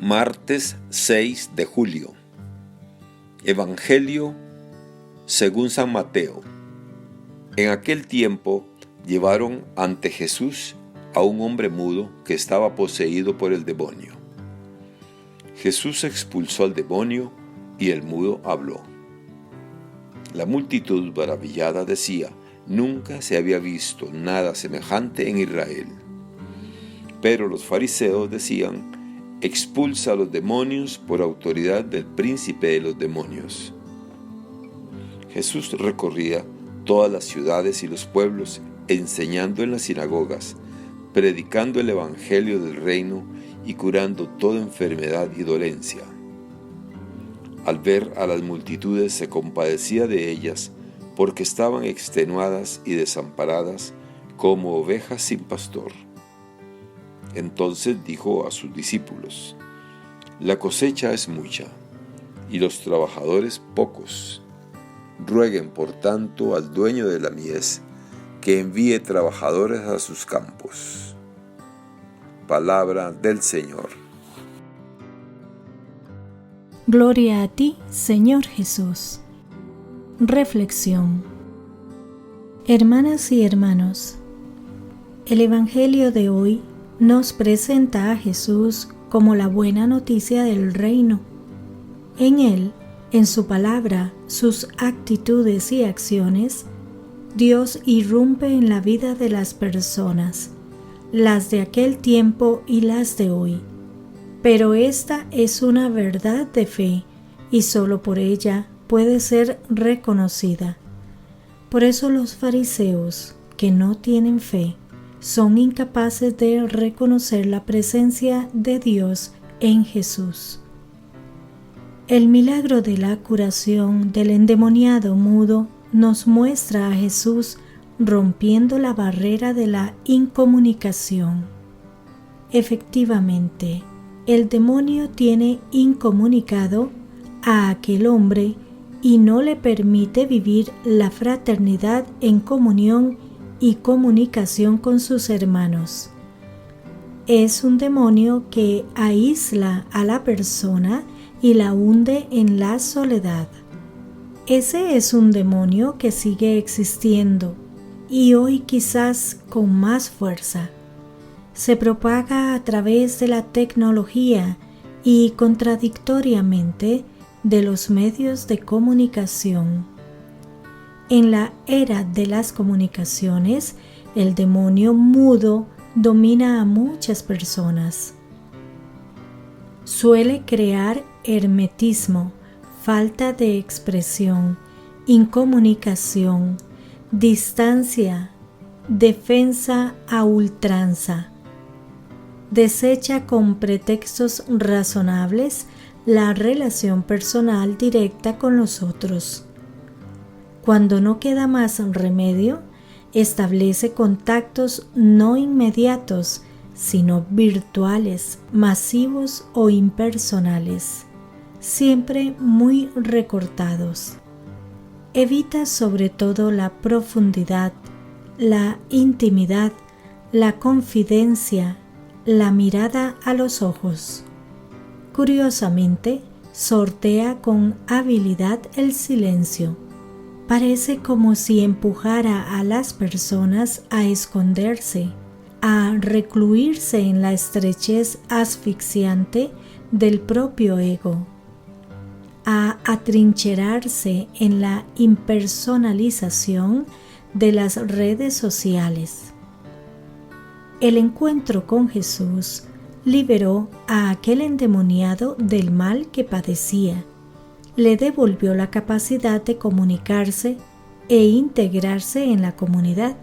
Martes 6 de julio. Evangelio según San Mateo. En aquel tiempo llevaron ante Jesús a un hombre mudo que estaba poseído por el demonio. Jesús expulsó al demonio y el mudo habló. La multitud maravillada decía: nunca se había visto nada semejante en Israel. Pero los fariseos decían: expulsa a los demonios por autoridad del príncipe de los demonios. Jesús recorría todas las ciudades y los pueblos, enseñando en las sinagogas, predicando el evangelio del reino y curando toda enfermedad y dolencia. Al ver a las multitudes se compadecía de ellas, porque estaban extenuadas y desamparadas como ovejas sin pastor. Entonces dijo a sus discípulos: la cosecha es mucha, y los trabajadores pocos. Rueguen por tanto al dueño de la mies que envíe trabajadores a sus campos. Palabra del Señor. Gloria a ti, Señor Jesús. Reflexión. Hermanas y hermanos, el Evangelio de hoy nos presenta a Jesús como la buena noticia del reino. En Él, en su palabra, sus actitudes y acciones, Dios irrumpe en la vida de las personas, las de aquel tiempo y las de hoy. Pero esta es una verdad de fe y solo por ella puede ser reconocida. Por eso los fariseos, que no tienen fe, son incapaces de reconocer la presencia de Dios en Jesús. El milagro de la curación del endemoniado mudo nos muestra a Jesús rompiendo la barrera de la incomunicación. Efectivamente, el demonio tiene incomunicado a aquel hombre y no le permite vivir la fraternidad en comunión y comunicación con sus hermanos. Es un demonio que aísla a la persona y la hunde en la soledad. Ese es un demonio que sigue existiendo y hoy quizás con más fuerza. Se propaga a través de la tecnología y contradictoriamente de los medios de comunicación. En la era de las comunicaciones, el demonio mudo domina a muchas personas. Suele crear hermetismo, falta de expresión, incomunicación, distancia, defensa a ultranza. Desecha con pretextos razonables la relación personal directa con los otros. Cuando no queda más remedio, establece contactos no inmediatos, sino virtuales, masivos o impersonales, siempre muy recortados. Evita sobre todo la profundidad, la intimidad, la confidencia, la mirada a los ojos. Curiosamente, sortea con habilidad el silencio. Parece como si empujara a las personas a esconderse, a recluirse en la estrechez asfixiante del propio ego, a atrincherarse en la impersonalización de las redes sociales. El encuentro con Jesús liberó a aquel endemoniado del mal que padecía. Le devolvió la capacidad de comunicarse e integrarse en la comunidad.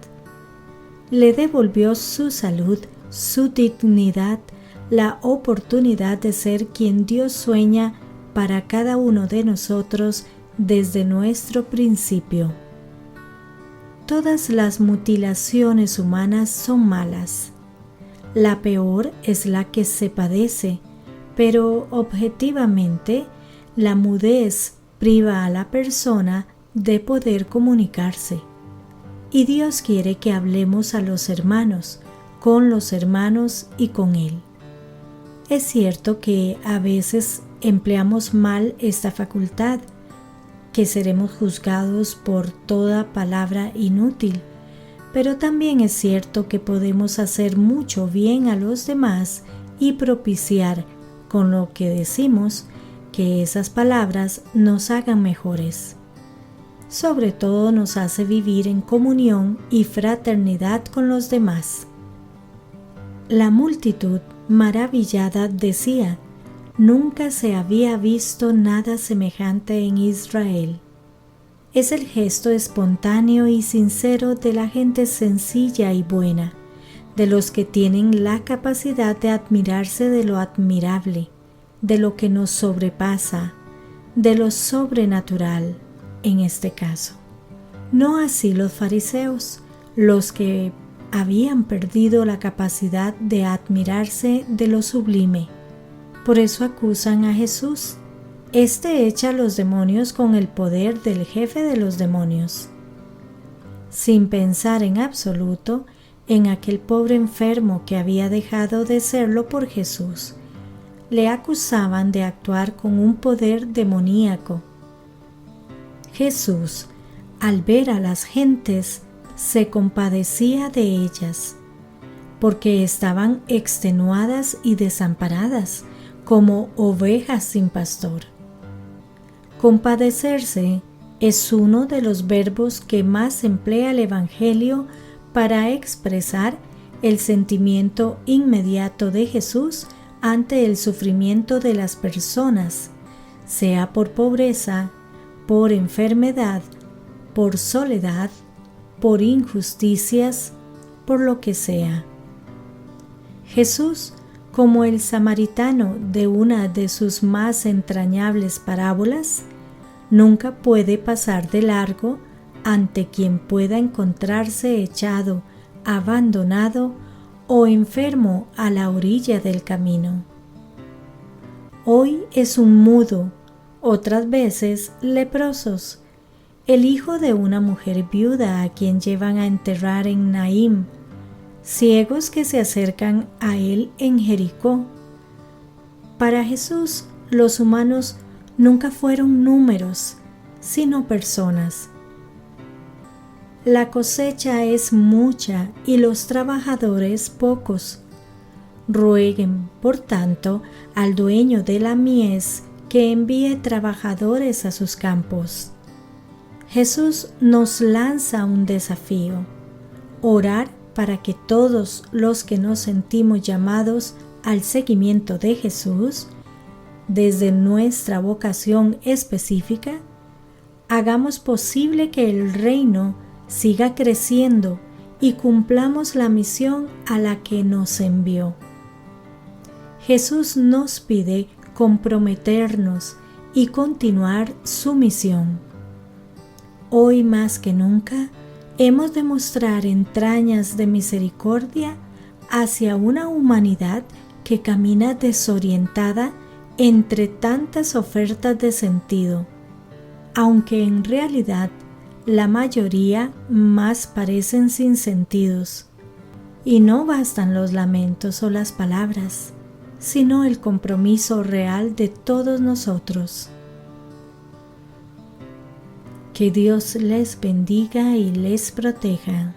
Le devolvió su salud, su dignidad, la oportunidad de ser quien Dios sueña para cada uno de nosotros desde nuestro principio. Todas las mutilaciones humanas son malas. La peor es la que se padece, pero objetivamente, la mudez priva a la persona de poder comunicarse. Y Dios quiere que hablemos a los hermanos, con los hermanos y con Él. Es cierto que a veces empleamos mal esta facultad, que seremos juzgados por toda palabra inútil, pero también es cierto que podemos hacer mucho bien a los demás y propiciar con lo que decimos que esas palabras nos hagan mejores. Sobre todo nos hace vivir en comunión y fraternidad con los demás. La multitud, maravillada, decía: nunca se había visto nada semejante en Israel. Es el gesto espontáneo y sincero de la gente sencilla y buena, de los que tienen la capacidad de admirarse de lo admirable, de lo que nos sobrepasa, de lo sobrenatural, en este caso. No así los fariseos, los que habían perdido la capacidad de admirarse de lo sublime. Por eso acusan a Jesús. Este echa a los demonios con el poder del jefe de los demonios, sin pensar en absoluto en aquel pobre enfermo que había dejado de serlo por Jesús. Le acusaban de actuar con un poder demoníaco. Jesús, al ver a las gentes, se compadecía de ellas, porque estaban extenuadas y desamparadas, como ovejas sin pastor. Compadecerse es uno de los verbos que más emplea el Evangelio para expresar el sentimiento inmediato de Jesús ante el sufrimiento de las personas, sea por pobreza, por enfermedad, por soledad, por injusticias, por lo que sea. Jesús, como el samaritano de una de sus más entrañables parábolas, nunca puede pasar de largo ante quien pueda encontrarse echado, abandonado o enfermo a la orilla del camino. Hoy es un mudo, otras veces leprosos, el hijo de una mujer viuda a quien llevan a enterrar en Naín, ciegos que se acercan a él en Jericó. Para Jesús, los humanos nunca fueron números, sino personas. La cosecha es mucha y los trabajadores pocos. Rueguen, por tanto, al dueño de la mies que envíe trabajadores a sus campos. Jesús nos lanza un desafío: orar para que todos los que nos sentimos llamados al seguimiento de Jesús, desde nuestra vocación específica, hagamos posible que el reino siga creciendo y cumplamos la misión a la que nos envió. Jesús nos pide comprometernos y continuar su misión. Hoy más que nunca, hemos de mostrar entrañas de misericordia hacia una humanidad que camina desorientada entre tantas ofertas de sentido, aunque en realidad la mayoría más parecen sin sentidos. Y no bastan los lamentos o las palabras, sino el compromiso real de todos nosotros. Que Dios les bendiga y les proteja.